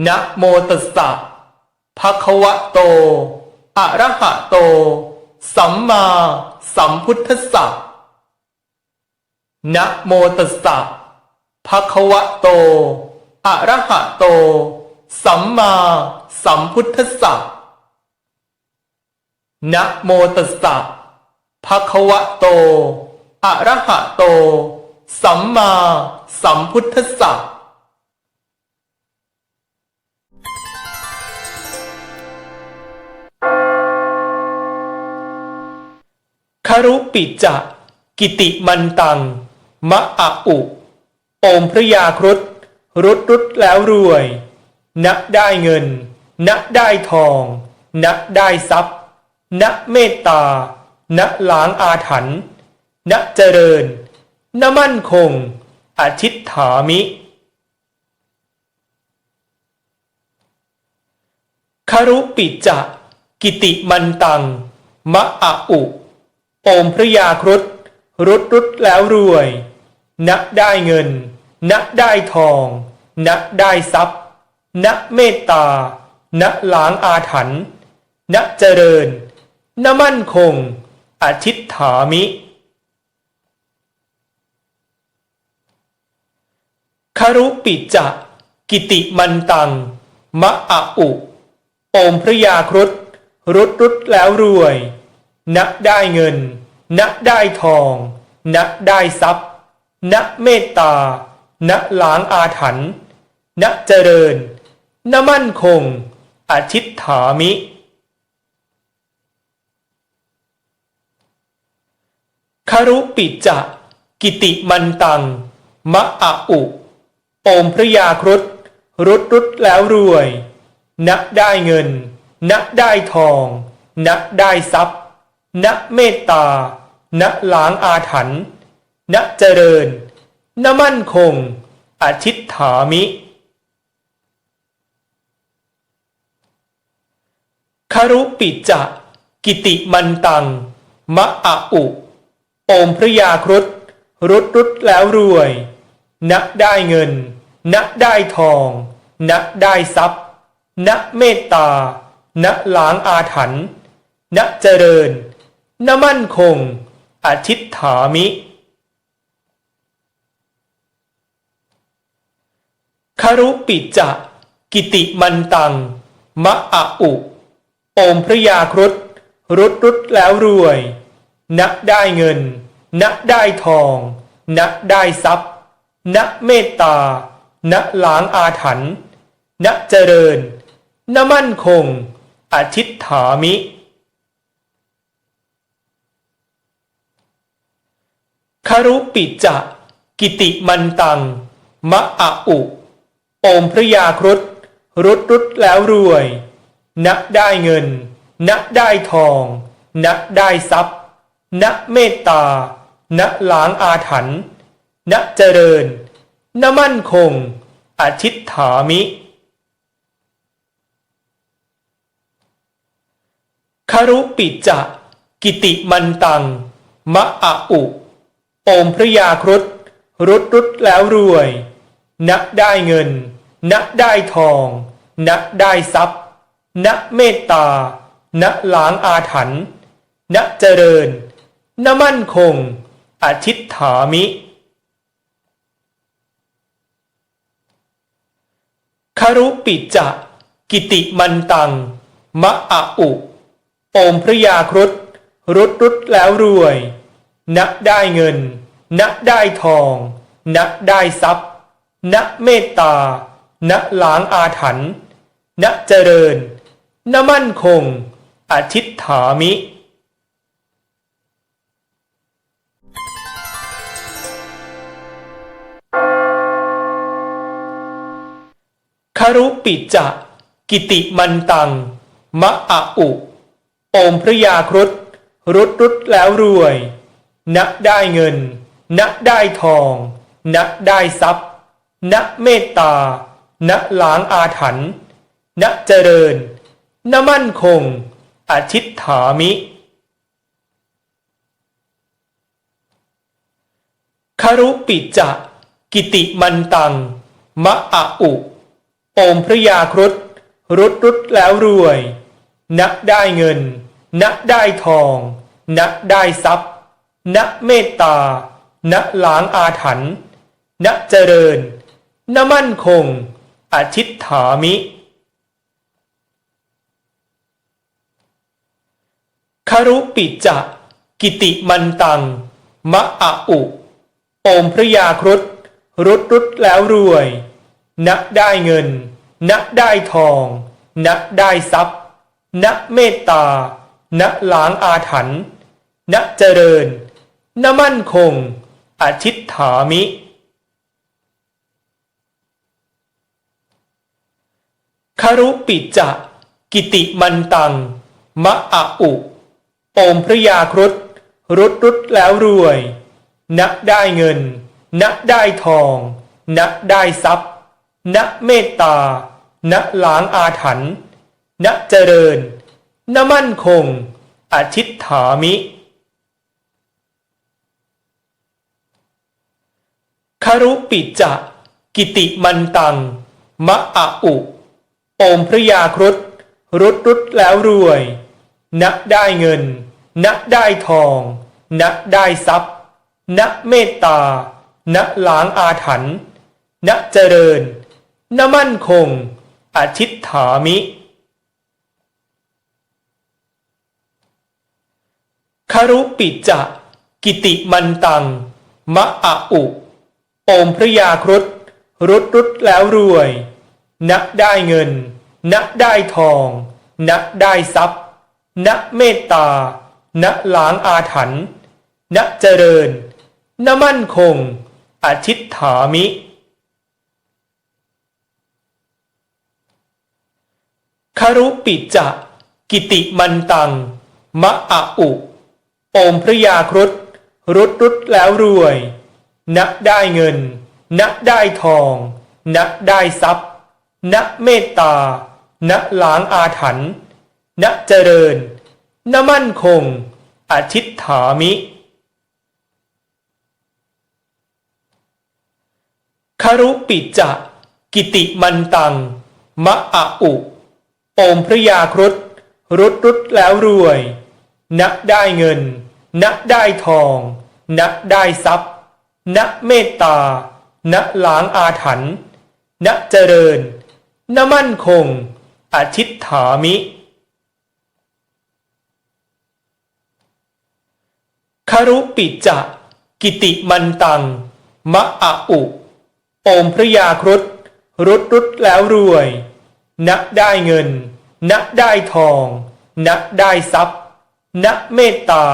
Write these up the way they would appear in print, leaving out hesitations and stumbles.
นะโมตัสสะภะคะวะโตอะระหะโตสัมมาสัมพุทธัสสะนะโมตัสสะภะคะวะโตอะระหะโตสัมมาสัมพุทธัสสะนะโมตัสสะภะคะวะโตอะระหะโตสัมมาสัมพุทธัสสะครุปิจะกิติมันตังมะอะอุโอมพระยาครุฑรุดแล้วรวยณได้เงินณได้ทองณได้ทรัพย์ณเมตตาณล้างอาถรรพ์ณเจริญณมั่นคงอทิฏฐามิครุปิจะกิติมันตังมะอะอุโอมพระยาครุฑรุดแล้วรวยณได้เงินณได้ทองณได้ทรัพย์ณเมตตาณล้างอาถรรพ์ณเจริญณมั่นคงอทิฏฐามิครุปิจะกิติมันตังมะอะอุโอมพระยาครุฑรุดแล้วรวยณได้เงินณได้ทองณได้ทรัพย์ณเมตตาณล้างอาถรรพ์ณเจริญณมั่นคงอทิฏฐามิครุปิจะกิติมันตังมะอะอุโอมพระยาครุฑรุดแล้วรวยณได้เงินณได้ทองณได้ทรัพย์ณเมตตาณล้างอาถรรพ์ณเจริญณมั่นคงอทิฏฐามิครุปิจะกิติมันตังมะอะอุโอมพระยาครุฑรุดแล้วรวยณได้เงินณได้ทองณได้ทรัพย์ณเมตตาณล้างอาถรรพ์ณเจริญณมั่นคงอทิฏฐามิครุปิจะกิติมันตังมะอะอุโอมพระยาครุฑรุดแล้วรวยณได้เงินณได้ทองณได้ทรัพย์ณเมตตาณล้างอาถรรพ์ณเจริญณมั่นคงอทิฏฐามิครุปิจะกิติมันตังมะอะอุโอมพระยาครุฑรุดแล้วรวยณได้เงินณได้ทองณได้ทรัพย์ณเมตตาณล้างอาถรรพ์ณเจริญณมั่นคงอทิฏฐามิครุปิจะกิติมันตังมะอะอุโอมพระยาครุฑรุดแล้วรวยณได้เงินณได้ทองณได้ทรัพย์ณเมตตาณล้างอาถรรพ์ณเจริญณมั่นคงอทิฏฐามิครุปิจะกิติมันตังมะอะอุโอมพระยาครุฑรุดแล้วรวยณได้เงินณได้ทองณได้ทรัพย์ณเมตตาณล้างอาถรรพ์ณเจริญณมั่นคงอทิฏฐามิครุปิจะกิติมันตังมะอะอุโอมพระยาครุฑรุดแล้วรวยณได้เงินณได้ทองณได้ทรัพย์ณเมตตาณล้างอาถรรพ์ณเจริญณมั่นคงอทิฏฐามิครุปิจะกิติมันตังมะอะอุ โอมพระยาครุฑรุดรุดแล้วรวยณได้เงินณได้ทองณได้ทรัพย์ณเมตตาณล้างอาถรรพ์ณเจริญณมั่นคงอทิฏฐามิครุปิจะกิติมันตังมะอะอุโอมพระยาครุฑรุดรุดแล้วรวยณได้เงินณได้ทองณได้ทรัพย์ณเมตตาณล้างอาถรรพ์ณเจริญณมั่นคงอทิฏฐามิครุปิจะกิติมันตังมะอะอุโอมพระยาครุฑรุดรุดแล้วรวยณได้เงินณได้ทองณได้ทรัพย์ณเมตตาณล้างอาถรรพ์ณเจริญณมั่นคงอทิฏฐามิครุปิจะกิติมันตังมะอะอุโอมพระยาครุฑรุดรุดแล้วรวยณได้เงินณได้ทองณได้ทรัพย์ณเมตตาณล้างอาถรรพ์ณเจริญณมั่นคงอทิฏฐามิครุปิจะกิติมันตังมะอะอุโอมพระยาครุฑรุดรุดแล้วรวยณได้เงินณได้ทองณได้ทรัพย์ณเมตตาณล้างอาถรรพ์ณเจริญณมั่นคงอทิฏฐามิครุปิจะกิติมันตังมะอะอุโอมพระยาครุฑรุดรุดแล้วรวยณได้เงินณได้ทองณได้ทรัพย์ณเมตตาณล้างอาถรรพ์ณเจริญณมั่นคงอทิฏฐามิครุปิจะกิติมันตังมะอะอุโอมพระยาครุฑรุดรุดแล้วรวยณได้เงินณได้ทองณได้ทรัพย์ณเมตตาณล้างอาถรรพ์ณเจริญณมั่นคงอทิฏฐามิครุปิจะกิติมันตังมะอะอุโอมพระยาครุฑรุดรุดแล้วรวยณได้เงินณได้ทองณได้ทรัพย์ณเมตตา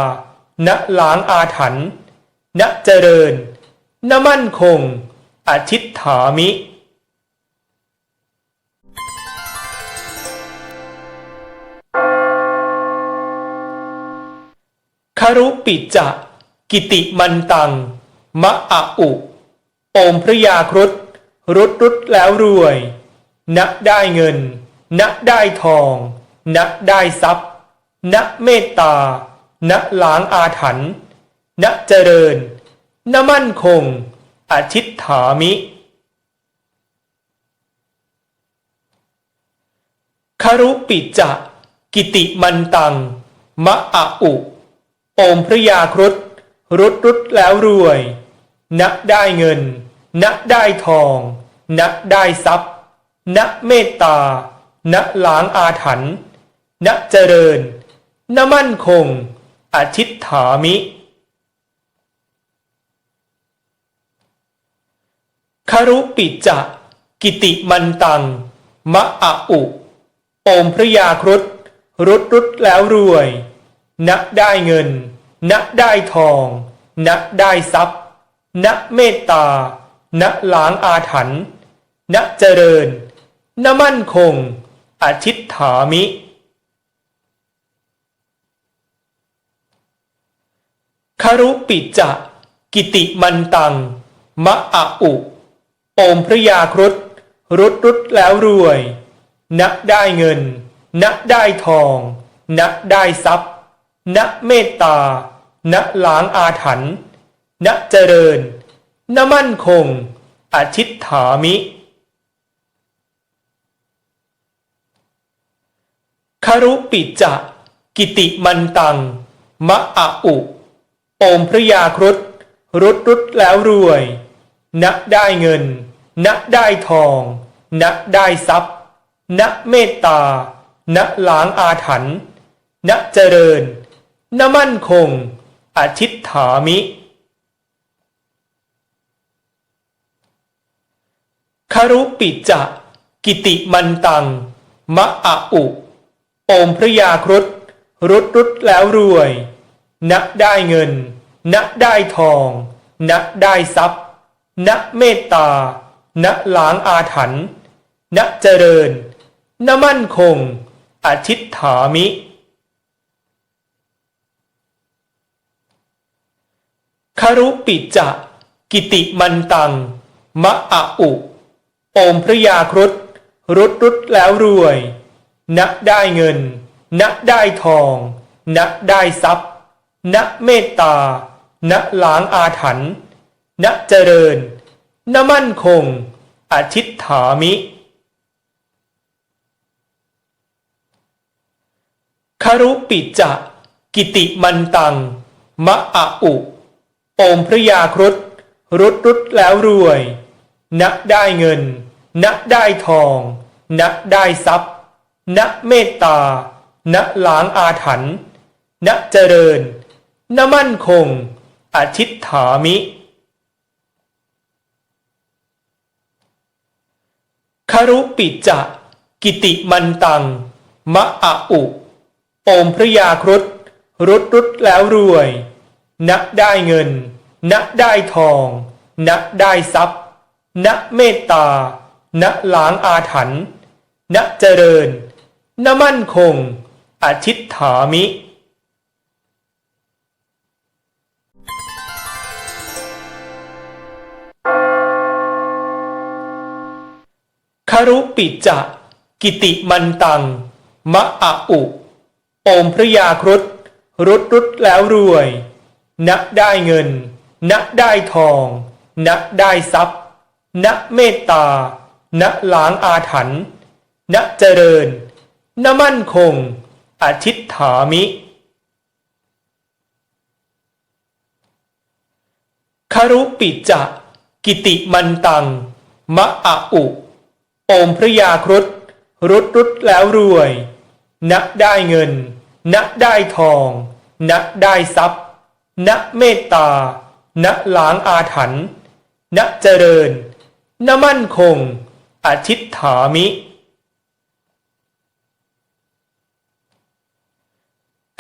ณล้างอาถรรพ์ณเจริญณมั่นคงอทิฏฐามิครุปิจะกิติมันตังมะอะอุโอมพระยาครุฑรุดรุดแล้วรวยณได้เงินณได้ทองณได้ทรัพย์ณเมตตาณล้างอาถรรพ์ณเจริญณมั่นคงอทิฏฐามิครุปิจะกิติมันตังมะอะอุโอมพระยาครุฑรุดรุดแล้วรวยณได้เงินณได้ทองณได้ทรัพย์ณเมตตาณล้างอาถรรพ์ณเจริญณมั่นคงอทิฏฐามิครุปิจะกิติมันตังมะอะอุโอมพระยาครุฑรุดรุดแล้วรวยณได้เงินณได้ทองณได้ทรัพย์ณเมตตาณล้างอาถรรพ์ณเจริญณมั่นคงอทิฏฐามิครุปิจะกิติมันตังมะอะอุโอมพระยาครุฑรุดรุดแล้วรวยณได้เงินณได้ทองณได้ทรัพย์ณเมตตาณล้างอาถรรพ์ณเจริญณมั่นคงอทิฏฐามิ ครุปิจะกิติมันตังมะอะอุโอมพระยาครุฑรุดแล้วรวยณได้เงินณได้ทองณได้ทรัพย์ณเมตตาณล้างอาถรรพ์ณเจริญณมั่นคงอทิฏฐามิครุปิจะกิติมันตังมะอะอุโอมพระยาครุฑรุดแล้วรวยณได้เงินณได้ทองณได้ทรัพย์ณเมตตาณล้างอาถรรพ์ณเจริญณมั่นคงอทิฏฐามิครุปิจะกิติมันตังมะอะอุโอมพระยาครุฑรุดแล้วรวยณได้เงินณได้ทองณได้ทรัพย์ณเมตตาณล้างอาถรรพ์ณเจริญณมั่นคงอทิฏฐามิครุปิจะกิติมันตังมะอะอุโอมพระยาครุฑรุดแล้วรวยณได้เงินณได้ทองณได้ทรัพย์ณเมตตาณล้างอาถรรพ์ณเจริญณมั่นคงอทิฏฐามิครุปิจะกิติมันตังมะอะอุโอมพระยาครุฑรุดแล้วรวยณได้เงินณได้ทองณได้ทรัพย์ณเมตตาณล้างอาถรรพ์ณเจริญณมั่นคงอทิฏฐามิครุปิจะกิติมันตังมะอะอุโอมพระยาครุฑรุดแล้วรวยณได้เงินณได้ทองณได้ทรัพย์ณเมตตาณล้างอาถรรพ์ณเจริญณมั่นคงอทิฏฐามิครุปิจะกิติมันตังมะอะอุโอมพระยาครุฑรุดแล้วรวยณได้เงินณได้ทองณได้ทรัพย์ณเมตตาณล้างอาถรรพ์ณเจริญณมั่นคงอทิฏฐามิ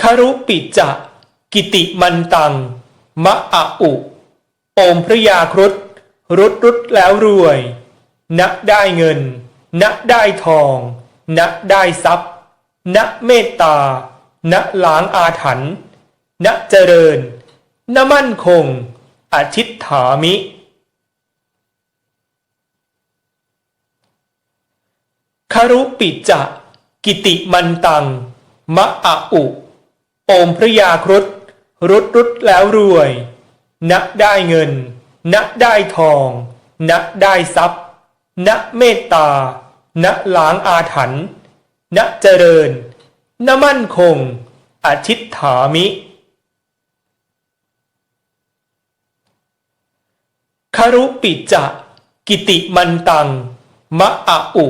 ครุปิจะกิติมันตังมะอะอุโอมพระยาครุฑรุดแล้วรวยณได้เงินณได้ทองณได้ทรัพย์ณเมตตาณล้างอาถรรพ์ณเจริญณมั่นคงอทิฏฐามิครุปิจะกิติมันตังมะอะอุโอมพระยาครุฑรุดแล้วรวยณได้เงินณได้ทองณได้ทรัพย์ณเมตตาณล้างอาถรรพ์ณเจริญณมั่นคงอทิฏฐามิครุปิจะกิติมันตังมะอะอุ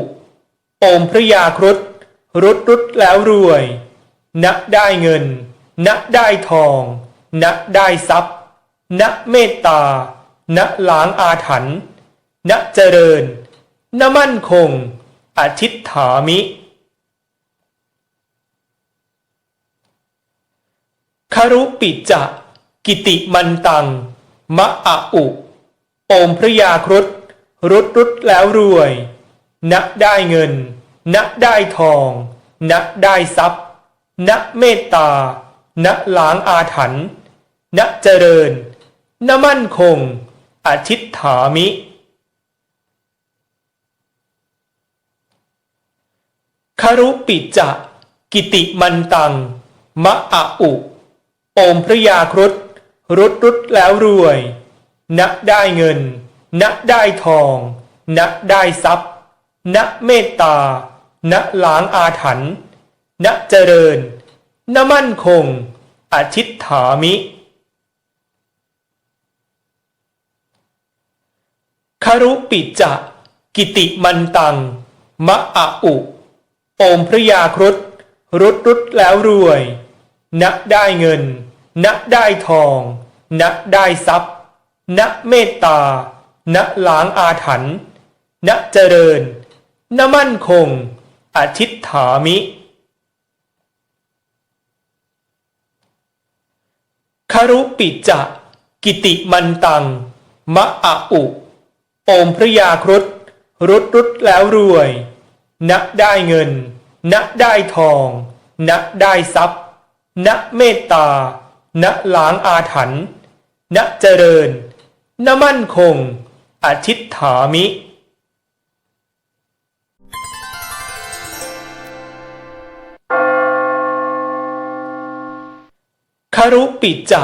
โอมพระยาครุฑรุดแล้วรวยณได้เงินณได้ทองณได้ทรัพย์ณเมตตาณล้างอาถรรพ์ณเจริญณมั่นคงอทิฏฐามิครุปิจะกิติมันตังมะอะอุโอมพระยาครุฑรุดแล้วรวยณได้เงินณได้ทองณได้ทรัพย์ณเมตตาณล้างอาถรรพ์ณเจริญณมั่นคงอทิฏฐามิครุปิจะกิติมันตังมะอะอุโอมพระยาครุฑรุดแล้วรวยณได้เงินณได้ทองณได้ทรัพย์ณเมตตาณล้างอาถรรพ์ณ ณเจริญณมั่นคงอทิฏฐามิครุปิจะกิติมันตังมะอะอุโอมพระยาครุฑรุดแล้วรวยณได้เงินณได้ทองณได้ทรัพย์ณเมตตาณล้างอาถรรพ์ณเจริญณมั่นคงอทิฏฐามิครุปิจะกิติมันตังมะอะอุโอมพระยาครุฑรุดแล้วรวยณได้เงินณได้ทองณได้ทรัพย์ณเมตตาณล้างอาถรรพ์ณเจริญณมั่นคงอทิฏฐามิครุปิจะ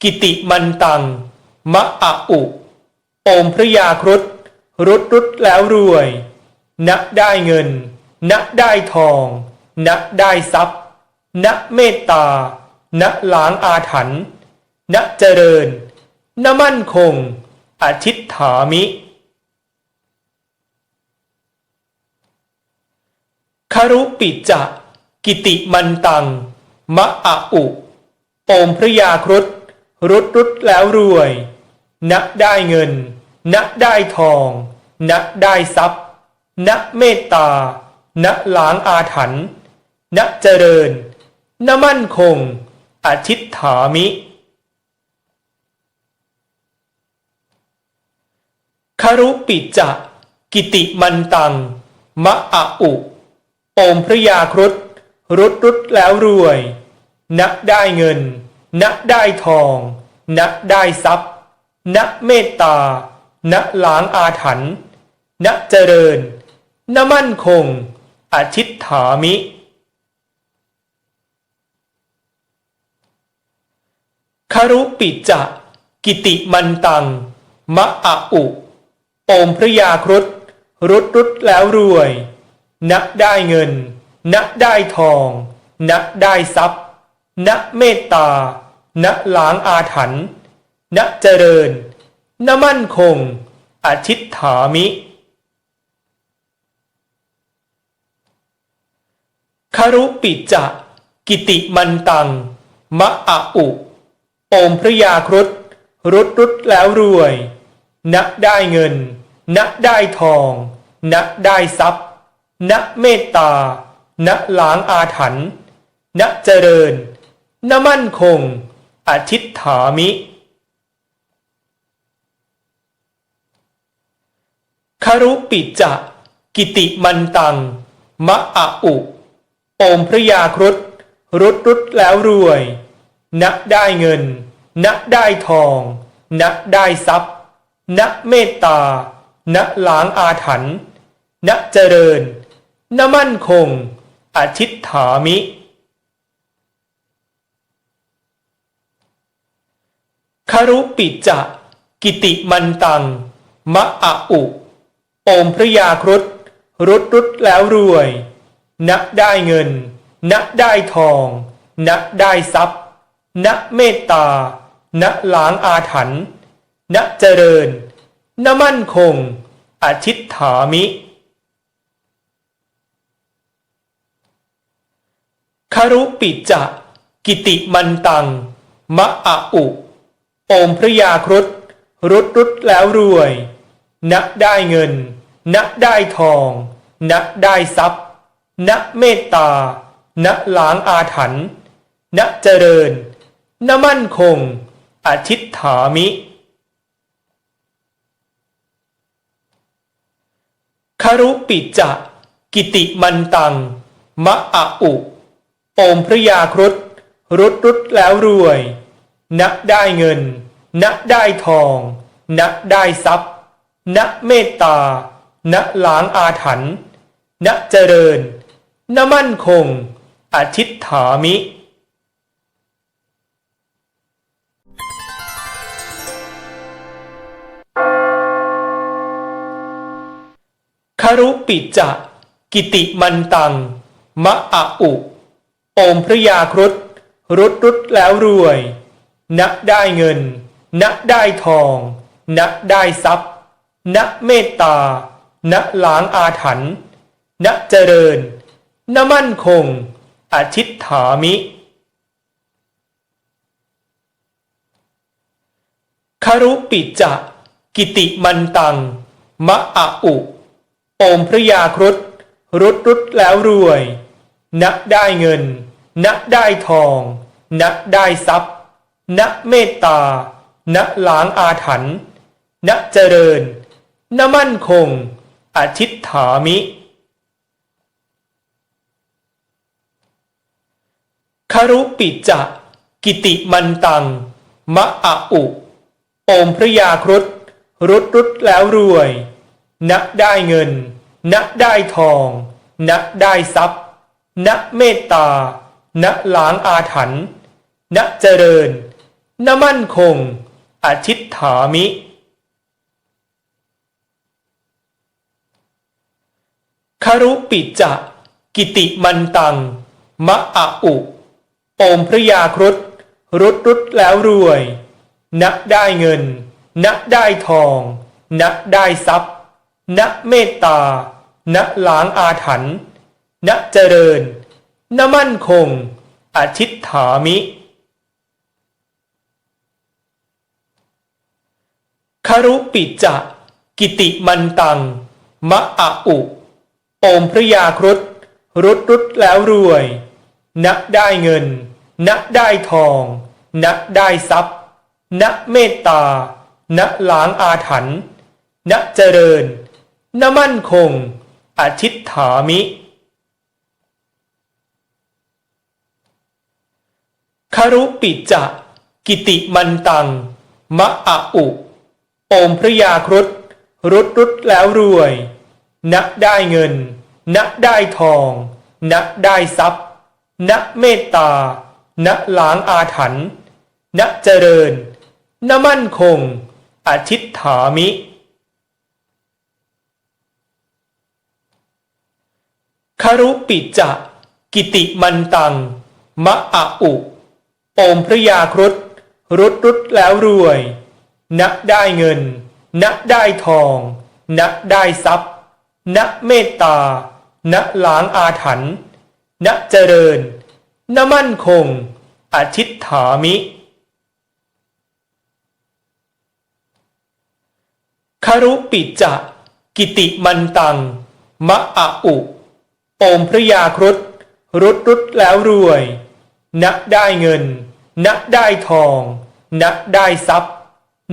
กิติมันตังมะอะอุโอมพระยาครุฑรุดแล้วรวยณได้เงินณได้ทองณได้ทรัพย์ณเมตตาณล้างอาถรรพ์ณเจริญณมั่นคงอทิฏฐามิครุปิจะกิติมันตังมะอะอุโอมพระยาครุฑรุดแล้วรวยณได้เงินณได้ทองณได้ทรัพย์ณเมตตาณล้างอาถรรพ์ณเจริญณมั่นคงอทิฏฐามิครุปิจะกิติมันตังมะอะอุโอมพระยาครุฑรุดแล้วรวยณได้เงินณได้ทองณได้ทรัพย์ณเมตตาณล้างอาถรรพ์ณเจริญณมั่นคงอทิฏฐามิครุปิจะกิติมันตังมะอะอุโอมพระยาครุฑรุดแล้วรวยณได้เงินณได้ทองณได้ทรัพย์ณเมตตาณล้างอาถรรพ์ณเจริญณมั่นคงอทิฏฐามิครุปิจะกิติมันตังมะอะอุโอมพระยาครุฑรุดแล้วรวยณได้เงินณได้ทองณได้ทรัพย์ณเมตตาณล้างอาถรรพ์ณเจริญณมั่นคงอทิฏฐามิครุปิจะกิติมันตังมะอะอุโอมพระยาครุฑรุดแล้วรวยณได้เงินณได้ทองณได้ทรัพย์ณเมตตาณล้างอาถรรพ์ณเจริญณมั่นคงอทิฏฐามิครุปิจะกิติมันตังมะอะอุโอมพระยาครุฑรุดแล้วรวยณได้เงินณได้ทองณได้ทรัพย์ณเมตตาณล้างอาถรรพ์ณเจริญณมั่นคงอทิฏฐามิครุปิจะกิติมันตังมะอะอุโอมพระยาครุฑรุดแล้วรวยณได้เงินณได้ทองณได้ทรัพย์ณเมตตาณล้างอาถรรพ์ณเจริญณมั่นคงอทิฏฐามิครุปิจะกิติมันตังมะอะอุโอมพระยาครุฑรุดแล้วรวยณได้เงินณได้ทองณได้ทรัพย์ณเมตตาณล้างอาถรรพ์ณเจริญณมั่นคงอทิฏฐามิครุปิจะกิติมันตังมะอะอุ โอมพระยาครุฑรุดแล้วรวยณได้เงินณได้ทองณได้ทรัพย์ณเมตตาณล้างอาถรรพ์ณเจริญณมั่นคงอทิฏฐามิครุปิจะกิติมันตังมะอะอุโอมพระยาครุฑรุดแล้วรวยณได้เงินณได้ทองณได้ทรัพย์ณเมตตาณล้างอาถรรพ์ณเจริญณมั่นคงอทิฏฐามิครุปิจะกิติมันตังมะอะอุโอมพระยาครุฑรุดแล้วรวยณได้เงินณได้ทองณได้ทรัพย์ณเมตตาณล้างอาถรรพ์ณเจริญณมั่นคงอทิฏฐามิครุปิจะกิติมันตังมะอะอุโอมพระยาครุฑรุดแล้วรวยณได้เงินณได้ทองณได้ทรัพย์ณเมตตาณล้างอาถรรพ์ณเจริญณมั่นคงอทิฏฐามิครุปิจะกิติมันตังมะอะอุโอมพระยาครุฑรุดแล้วรวยณได้เงินณได้ทองณได้ทรัพย์ณเมตตาณล้างอาถรรพ์ณเจริญณมั่นคงอทิฏฐามิครุปิจะกิติมันตังมะอะอุโอมพระยาครุฑรุดแล้วรวยณได้เงินณได้ทองณได้ทรัพย์ณเมตตาณล้างอาถรรพ์ณเจริญณมั่นคงอทิฏฐามิครุปิจะกิติมันตังมะอะอุโอมพระยาครุฑรุดแล้วรวยณได้เงินณได้ทองณได้ทรัพย์ณเมตตาณล้างอาถรรพ์ณเจริญณมั่นคงอทิฏฐามิครุปิจะกิติมันตังมะอะอุโอมพระยาครุฑรุดแล้วรวยณได้เงินณได้ทองณได้ทรัพย์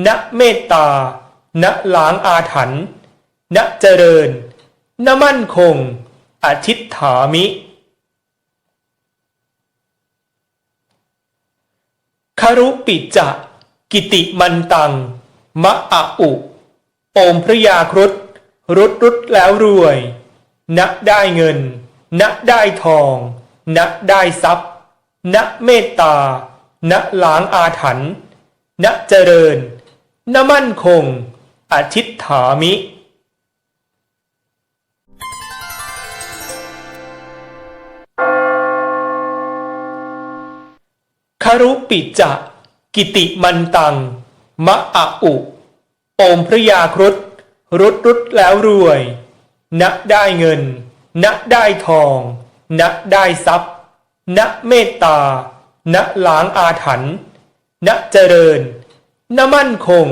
ณเมตตาณล้างอาถรรพ์ณเจริญณมั่นคงอทิฏฐามิครุปิจะกิติมันตังมะอะอุโอมพระยาครุฑรุดแล้วรวยณได้เงินณได้ทองณได้ทรัพย์ณเมตตาณล้างอาถรรพ์ณเจริญณมั่นคงอทิฏฐามิครุปิจะกิติมันตังมะอะอุโอมพระยาครุฑรุดแล้วรวยณได้เงินณได้ทองณได้ทรัพย์ณเมตตาณล้างอาถรรพ์ณเจริญณมั่นคง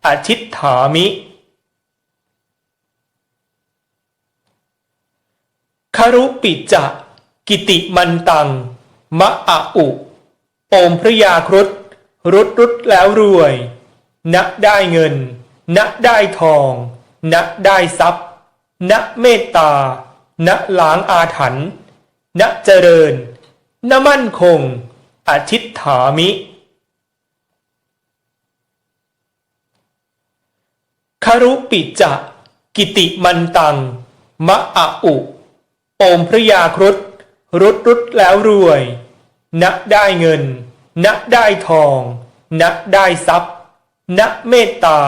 อทิฏฐามิครุปิจะกิติมันตังมะอะอุโอมพระยาครุฑรุดแล้วรวยณได้เงินณได้ทองณได้ทรัพย์ณเมตตาณล้างอาถรรพ์ณเจริญณมั่นคงอทิฏฐามิครุปิจะกิติมันตังมะอะอุโอมพระยาครุฑรุดแล้วรวยณได้เงินณได้ทองณได้ทรัพย์ณเมตตา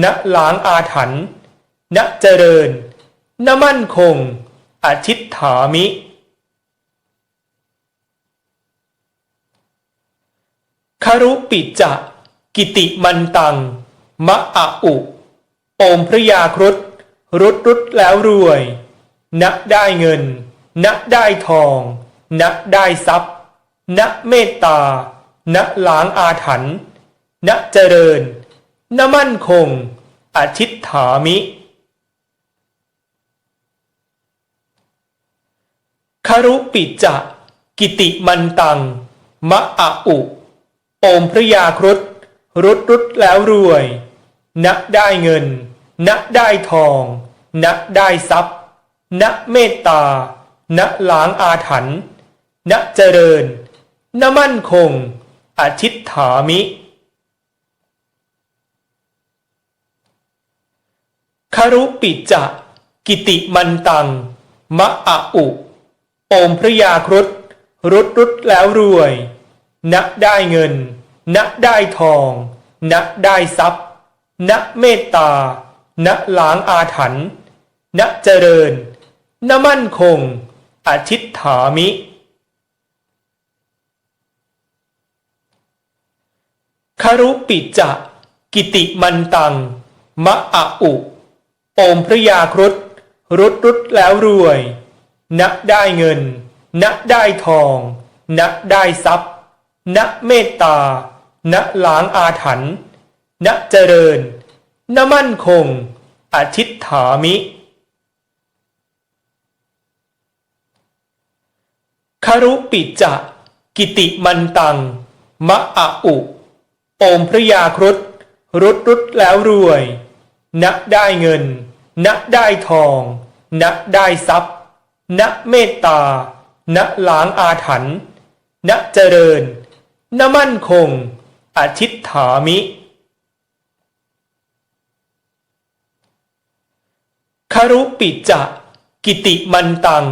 ณล้างอาถรรพ์ณเจริญณมั่นคงอทิฏฐามิ ครุปิจะกิติมันตังมะอะอุโอมพระยาครุฑรุดแล้วรวยณได้เงินณได้ทองณได้ทรัพย์ณเมตตาณล้างอาถรรพ์ณเจริญณมั่นคงอทิฏฐามิครุปิจะกิติมันตังมะอะอุโอมพระยาครุฑรุดแล้วรวยณได้เงินณได้ทองณได้ทรัพย์ณเมตตาณล้างอาถรรพ์ณเจริญณมั่นคงอทิฏฐามิครุปิจะกิติมันตังมะอะอุโอมพระยาครุฑรุดแล้วรวยณได้เงินณได้ทองณได้ทรัพย์ณเมตตาณล้างอาถรรพ์ณเจริญณมั่นคงอทิฏฐามิครุปิจะกิติมันตังมะอะอุโอมพระยาครุฑรุดแล้วรวยณได้เงินณได้ทองณได้ทรัพย์ณเมตตาณล้างอาถรรพ์ณเจริญณมั่นคงอทิฏฐามิครุปิจะกิติมันตังมะอะอุโอมพระยาครุฑรุดแล้วรวยณได้เงินณได้ทองณได้ทรัพย์ณเมตตาณล้างอาถรรพ์ณเจริญณมั่นคงอทิฏฐามิครุปิจะกิติมันตัง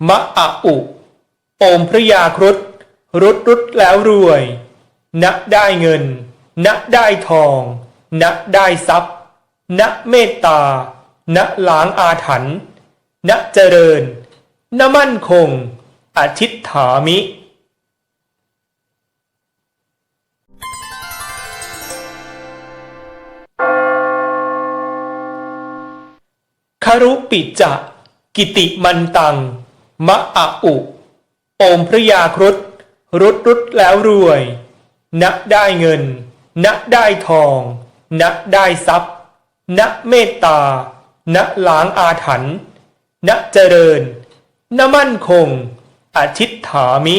มะอะอุโอมพระยาครุฑรุดแล้วรวยณได้เงินณได้ทองณได้ทรัพย์ณเมตตาณล้างอาถรรพ์ณเจริญณมั่นคงอทิฏฐามิครุปิจะกิติมันตังมะอะอุโอมพระยาครุฑรุดแล้วรวยณได้เงินณได้ทองณได้ทรัพย์ณเมตตาณล้างอาถรรพ์ณเจริญณมั่นคงอทิฏฐามิ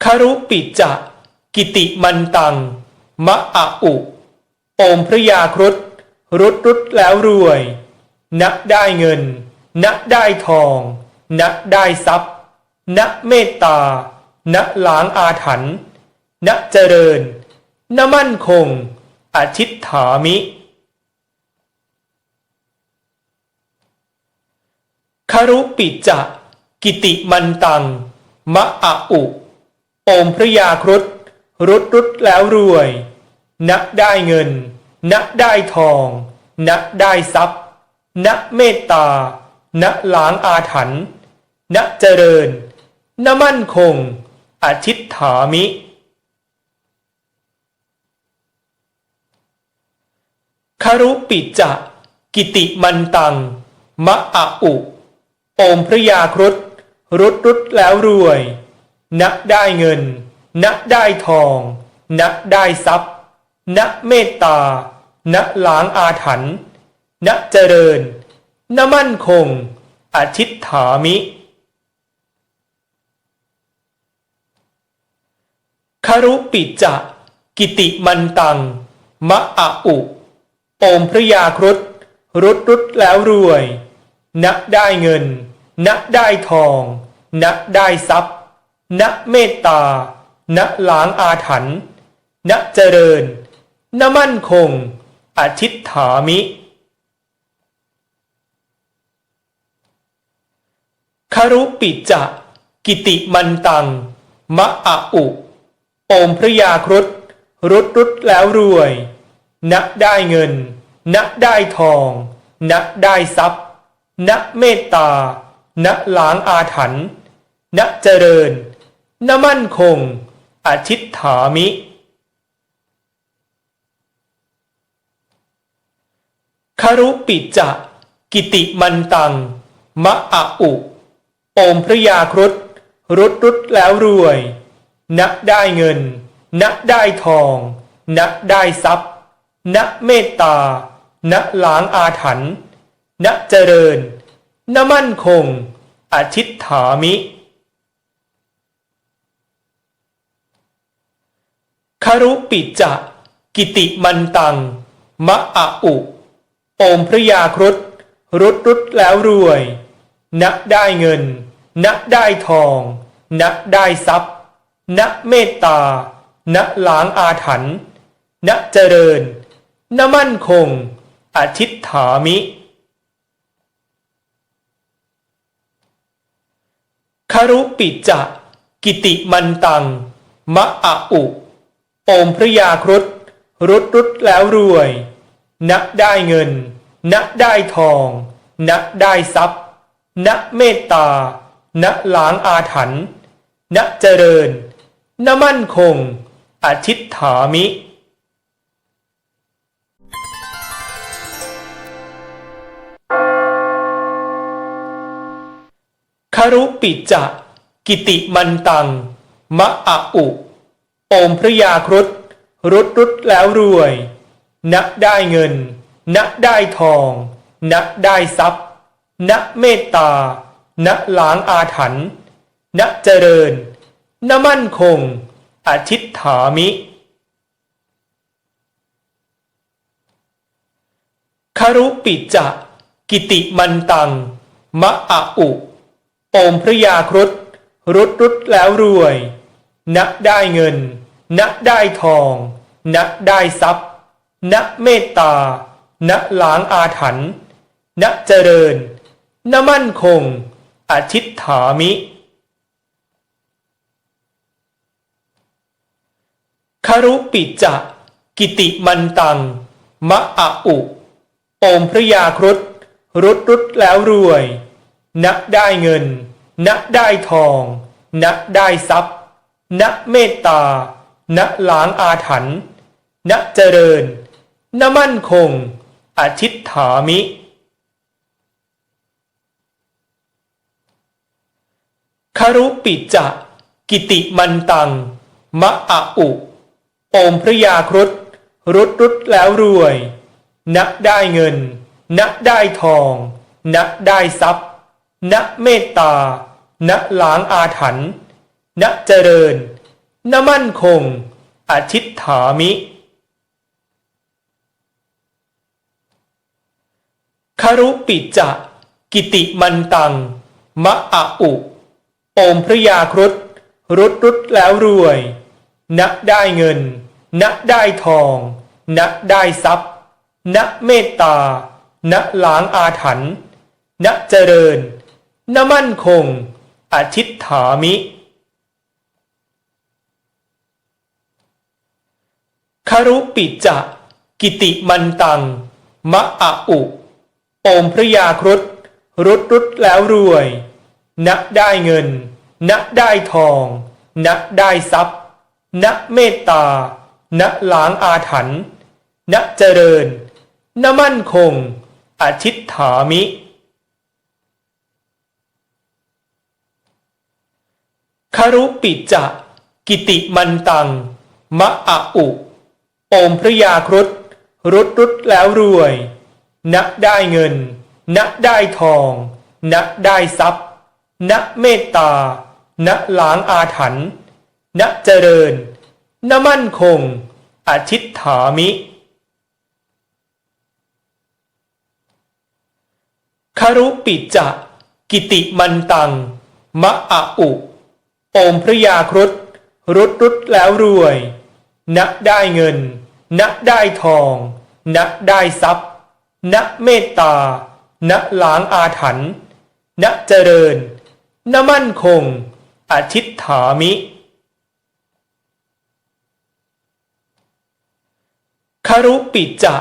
ครุปิจะกิติมันตังมะอะอุโอมพระยาครุฑรุดแล้วรวยณได้เงินณได้ทองณได้ทรัพย์ณเมตตาณล้างอาถรรพ์ณเจริญณมั่นคงอทิฏฐามิครุปิจะกิติมันตังมะอะอุโอมพระยาครุฑรุดแล้วรวยณได้เงินณได้ทองณได้ทรัพย์ณเมตตาณล้างอาถรรพ์ณเจริญณมั่นคงอทิฏฐามิครุปิจะกิติมันตังมะอะอุโอมพระยาครุฑรุดแล้วรวยณได้เงินณได้ทองณได้ทรัพย์ณเมตตาณล้างอาถรรพ์ณเจริญณมั่นคงอทิฏฐามิครุปิจะกิติมันตังมะอะอุโอมพระยาครุฑรุดแล้วรวยณได้เงินณได้ทองณได้ทรัพย์ณเมตตาณล้างอาถรรพ์ณเจริญณมั่นคงอทิฏฐามิครุปิจะกิติมันตังมะอะอุโอมพระยาครุฑรุดแล้วรวยณได้เงินณได้ทองณได้ทรัพย์ณเมตตาณล้างอาถรรพ์ณ ณเจริญณมั่นคงอทิฏฐามิครุปิจะกิติมันตังมะอะอุโอมพระยาครุฑรุดแล้วรวยณได้เงินณได้ทองณได้ทรัพย์ณเมตตาณล้างอาถรรพ์ณเจริญณมั่นคงอทิฏฐามิครุปิจะกิติมันตังมะอะอุโอมพระยาครุฑรุดแล้วรวยณได้เงินณได้ทองณได้ทรัพย์ณเมตตาณล้างอาถรรพ์ณเจริญณมั่นคงอทิฏฐามิครุปิจะกิติมันตังมะอะอุโอมพระยาครุฑรุดแล้วรวยณได้เงินณได้ทองณได้ทรัพย์ณเมตตาณล้างอาถรรพ์ณเจริญณมั่นคงอทิฏฐามิครุปิจะกิติมันตังมะอะอุโอมพระยาครุฑรุดแล้วรวยณได้เงินณได้ทองณได้ทรัพย์ณเมตตาณล้างอาถรรพ์ณเจริญณมั่นคงอทิฏฐามิครุปิจะกิติมันตังมะอะอุโอมพระยาครุฑรุดแล้วรวยณได้เงินณได้ทองณได้ทรัพย์ณเมตตาณล้างอาถรรพ์ณเจริญณมั่นคงอทิฏฐามิครุปิจะกิติมันตังมะอะอุโอมพระยาครุฑรุดแล้วรวยณได้เงินณได้ทองณได้ทรัพย์ณเมตตาณล้างอาถรรพ์ณเจริญณมั่นคงอทิฏฐามิครุปิจะกิติมันตังมะอะอุโอมพระยาครุฑรุดแล้วรวยณได้เงินณได้ทองณได้ทรัพย์ณเมตตาณล้างอาถรรพ์ณเจริญณมั่นคงอทิฏฐามิครุปิจะกิติมันตังมะอะอุโอมพระยาครุฑรุดแล้วรวยณได้เงินณได้ทองณได้ทรัพย์ณเมตตาณล้างอาถรรพ์ณเจริญณมั่นคงอทิฏฐามิครุปิจะกิติมันตังมะอะอุโอมพระยาครุฑรุดแล้วรวยณได้เงินณได้ทองณได้ทรัพย์ณเมตตาณล้างอาถรรพ์ณเจริญณมั่นคงอทิฏฐามิครุปิจะกิติมันตังมะอะอุโอมพระยาครุฑรุดแล้วรวยณได้เงินณได้ทองณได้ทรัพย์ณเมตตาณล้างอาถรรพ์ณเจริญณมั่นคงอทิฏฐามิครุปิจะกิติมันตังมะอะอุโอมพระยาครุฑรุดแล้วรวยณได้เงินณได้ทองณได้ทรัพย์ณเมตตาณล้างอาถรรพ์ณเจริญณมั่นคงอทิฏฐามิครุปิจะ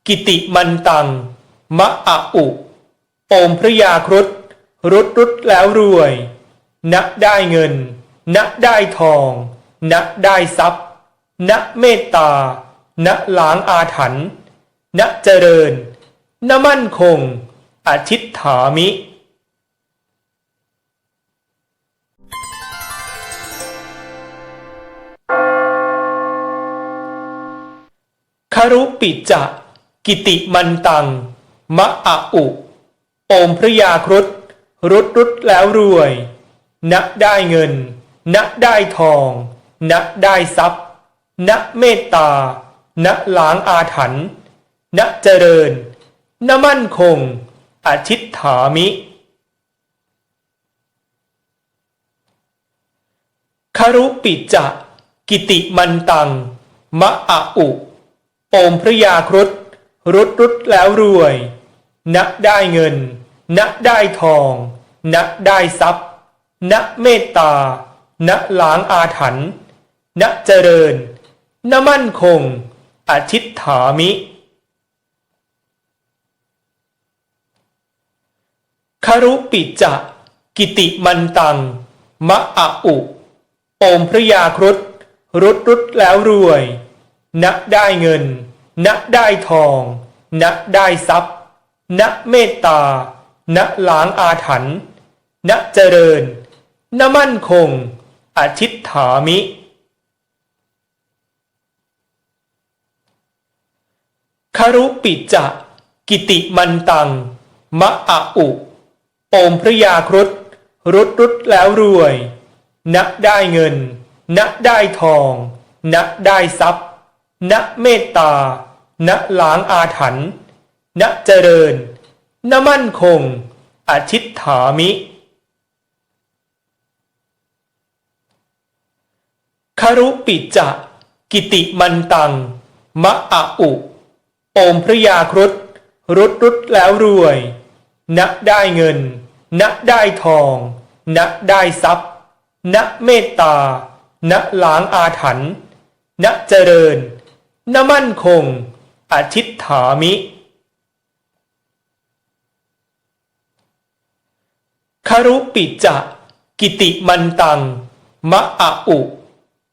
กิติมันตังมะอะอุโอมพระยาครุฑรุดแล้วรวย ณได้เงินณได้ทองณได้ทรัพย์ณเมตตาณล้างอาถรรพ์ณเจริญณมั่นคงอทิฏฐามิครุปิจะกิติมันตังมะอะอุโอมพระยาครุฑรุดแล้วรวยณได้เงินณได้ทองณได้ทรัพย์ณเมตตาณล้างอาถรรพ์ณเจริญณมั่นคงอทิฏฐามิครุปิจะกิติมันตังมะอะอุโอมพระยาครุฑรุดแล้วรวยณได้เงินณได้ทองณได้ทรัพย์ณเมตตาณล้างอาถรรพ์ณเจริญณมั่นคงอทิฏฐามิครุปิจะกิติมันตังมะอะอุโอมพระยาครุฑรุดแล้วรวยณได้เงินณได้ทองณได้ทรัพย์ณเมตตาณล้างอาถรรพ์ณเจริญณมั่นคงอทิฏฐามิครุปิจะกิติมันตังมะอะอุโอมพระยาครุฑรุดแล้วรวยณได้เงินณได้ทองณได้ทรัพย์ณเมตตาณล้างอาถรรพ์ณเจริญณมั่นคงอทิฏฐามิครุปิจะกิติมันตังมะอะอุโอมพระยาครุฑรุดแล้วรวยณได้เงินณได้ทองณได้ทรัพย์ณเมตตาณล้างอาถรรพ์ณเจริญณมั่นคงอทิฏฐามิครุปิจะกิติมันตังมะอะอุ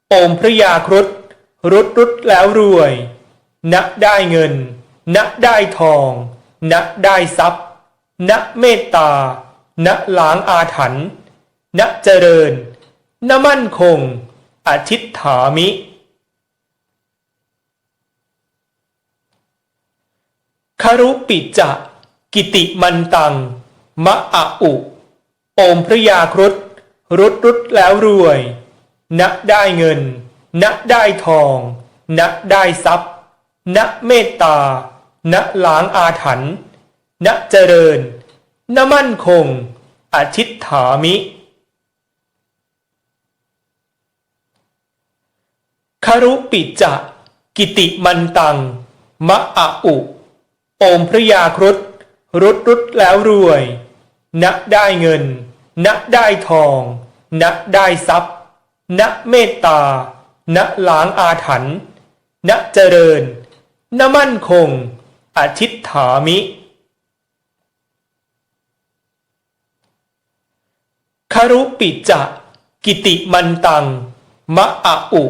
โอมพระยาครุฑรุดแล้วรวยณได้เงินณได้ทองณได้ทรัพย์ณเมตตาณล้างอาถรรพ์ณเจริญณมั่นคงอทิฏฐามิครุปิจะกิติมันตังมะอะอุโอมพระยาครุฑรุดแล้วรวยณได้เงินณได้ทองณได้ทรัพย์ณเมตตาณล้างอาถรรพ์ณเจริญณมั่นคงอทิฏฐามิครุปิจะกิติมันตังมะอะอุโอมพระยาครุฑรุดแล้วรวยณได้เงินณได้ทองณได้ทรัพย์ณเมตตาณล้างอาถรรพ์ณเจริญณมั่นคงอทิฏฐามิครุปิจะกิติมันตังมะอะอุ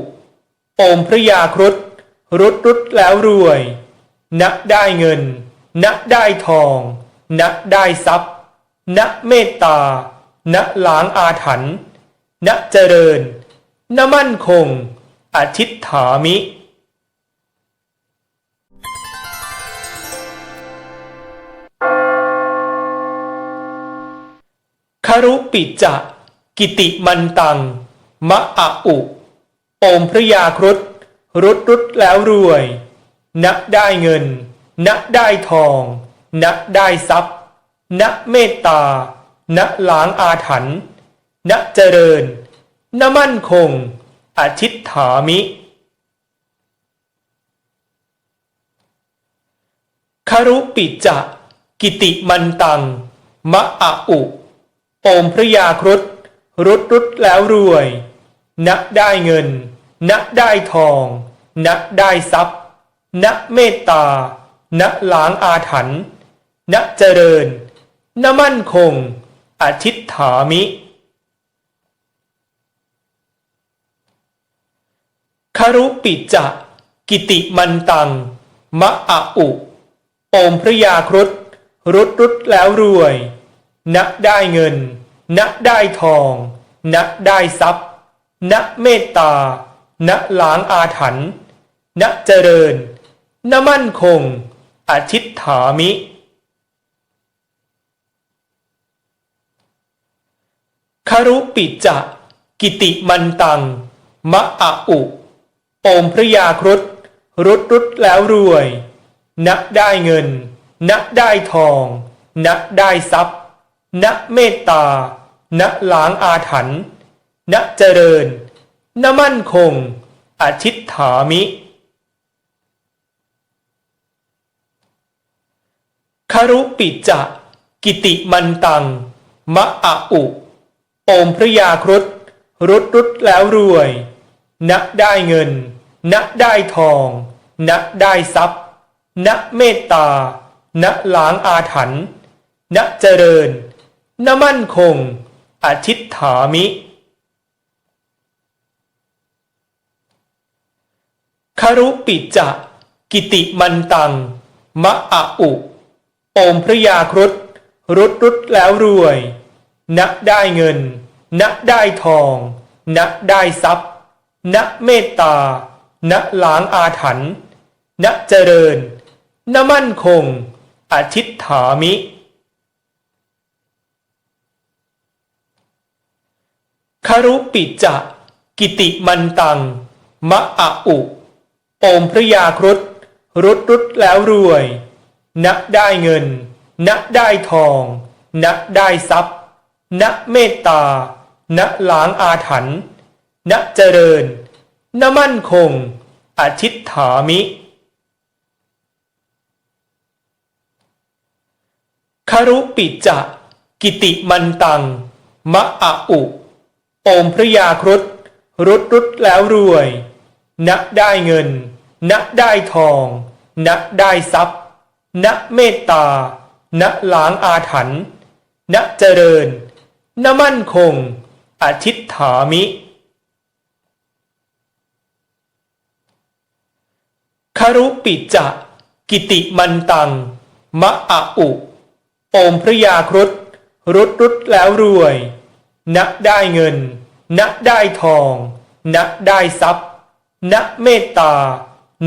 โอมพระยาครุฑรุดแล้วรวยณได้เงินณได้ทองณได้ทรัพย์ณเมตตาณล้างอาถรรพ์ณเจริญณมั่นคงอทิฏฐามิครุปิจะกิติมันตังมะอะอุโอมพระยาครุฑรุดแล้วรวยณได้เงินณได้ทองณได้ทรัพย์ณเมตตาณล้างอาถรรพ์ณเจริญณมั่นคงอทิฏฐามิครุปิจะกิติมันตังมะอะอุโอมพระยาครุฑรุดแล้วรวยณได้เงินณได้ทองณได้ทรัพย์ณเมตตาณล้างอาถรรพ์ณเจริญณมั่นคงอทิฏฐามิ ครุปิจะกิติมันตังมะอะอุโอมพระยาครุฑรุดแล้วรวยณได้เงินณได้ทองณได้ทรัพย์ณเมตตาณล้างอาถรรพ์ณเจริญณมั่นคงอทิฏฐามิครุปิจะกิติมันตังมะอะอุโอมพระยาครุฑรุดแล้วรวยณได้เงินณได้ทองณได้ทรัพย์ณเมตตาณล้างอาถรรพ์ณเจริญณมั่นคงอทิฏฐามิครุปิจะกิติมันตังมะอะอุโอมพระยาครุฑรุดแล้วรวยณได้เงินณได้ทองณได้ทรัพย์ณเมตตาณล้างอาถรรพ์ณเจริญณมั่นคงอทิฏฐามิครุปิจะกิติมันตังมะอะอุโอมพระยาครุฑรุดแล้วรวยณได้เงินณได้ทองณได้ทรัพย์ณเมตตาณล้างอาถรรพ์ณเจริญณมั่นคงอทิฏฐามิครุปิจะกิติมันตังมะอะอุโอมพระยาครุฑรุดแล้วรวยณได้เงินณได้ทองณได้ทรัพย์ณเมตตาณล้างอาถรรพ์ณเจริญณมั่นคงอทิฏฐามิครุปิจะกิติมันตังมะอะอุโอมพระยาครุฑรุดแล้วรวยณได้เงินณได้ทองณได้ทรัพย์ณเมตตาณล้างอาถรรพ์ณเจริญณมั่นคงอทิฏฐามิครุปิจะกิติมันตังมะอะอุโอมพระยาครุฑรุดแล้วรวยณได้เงินณได้ทองณได้ทรัพย์ณเมตตา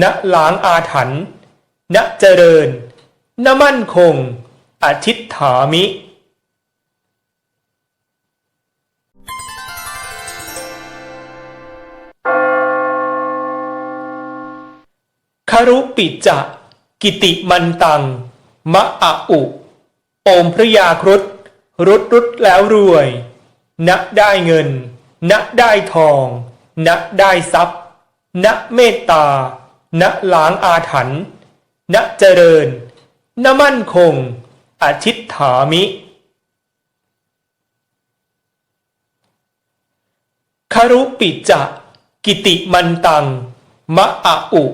ณล้างอาถรรพ์ณเจริญณมั่นคงอทิฏฐามิครุปิจะกิติมันตังมะอะอุโอมพระยาครุฑรุดแล้วรวยณได้เงินณได้ทองณได้ทรัพย์ณเมตตาณล้างอาถรรพ์ณเจริญณมั่นคงอทิฏฐามิครุปิจะกิติมันตังมะอะอุ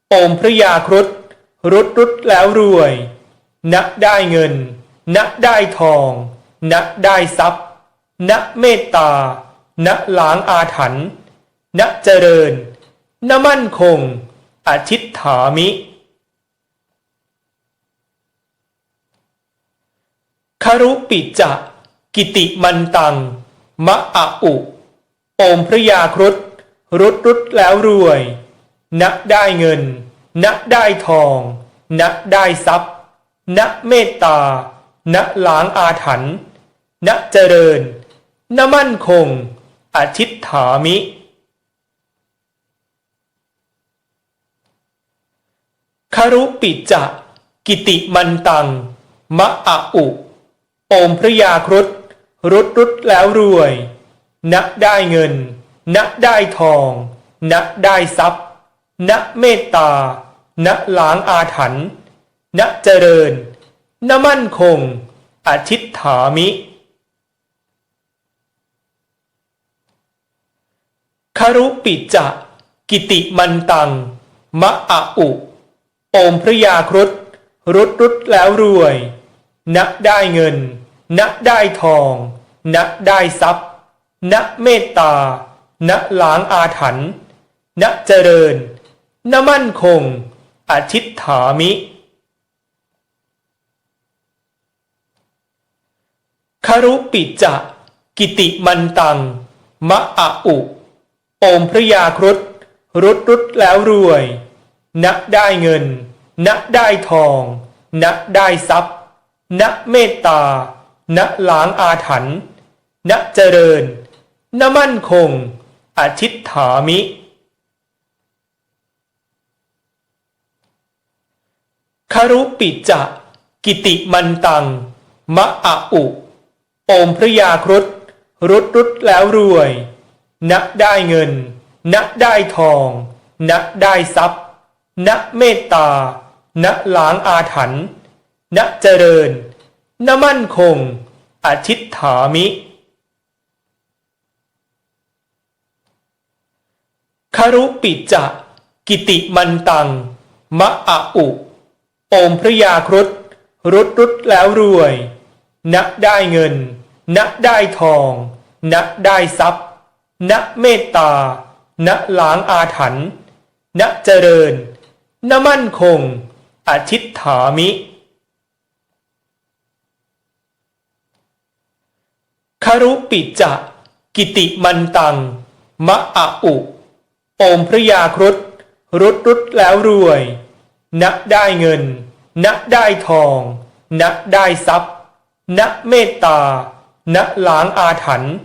โอมพระยาครุฑรุดแล้วรวยณได้เงินณได้ทองณได้ทรัพย์ณเมตตาณล้างอาถรรพ์ณเจริญณมั่นคงอทิฏฐามิครุปิจะกิติมันตังมะอะอุโอมพระยาครุฑรุดแล้วรวยณได้เงินณได้ทองณได้ทรัพย์ณเมตตาณล้างอาถรรพ์ณเจริญณมั่นคงอทิฏฐามิครุปิจะกิติมันตังมะอะอุโอมพระยาครุฑรุดแล้วรวยณได้เงินณได้ทองณได้ทรัพย์ณเมตตาณล้างอาถรรพ์ณเจริญณมั่นคงอทิฏฐามิครุปิจะกิติมันตังมะอะอุโอมพระยาครุฑรุดแล้วรวยณได้เงินณได้ทองณได้ทรัพย์ณเมตตาณล้างอาถรรพ์ณ ณเจริญณมั่นคงอธิษฐามิครุปิจะกิติมันตังมะอะอุโอมพระยาครุฑรุดแล้วรวยณได้เงินณได้ทองณได้ทรัพย์ณเมตตาณล้างอาถรรพ์ณเจริญณมั่นคงอธิษฐามิครุปิจะกิติมันตังมะอะอุโอมพระยาครุฑรุดแล้วรวยณได้เงินณได้ทองณได้ทรัพย์ณเมตตาณล้างอาถรรพ์ณเจริญณมั่นคงอธิษฐามิครุปิจะกิติมันตังมะอะอุโอมพระยาครุฑรุดแล้วรวยณได้เงินณได้ทองณได้ทรัพย์ณเมตตาณล้างอาถรรพ์ณเจริญณมั่นคงอธิษฐามิครุปิจะกิติมันตังมะอะอุโอมพระยาครุฑรุดแล้วรวยณได้เงินณได้ทองณได้ทรัพย์ณเมตตาณล้างอาถรรพ์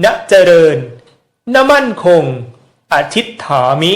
ณเจริญณมั่นคงอธิษฐามิ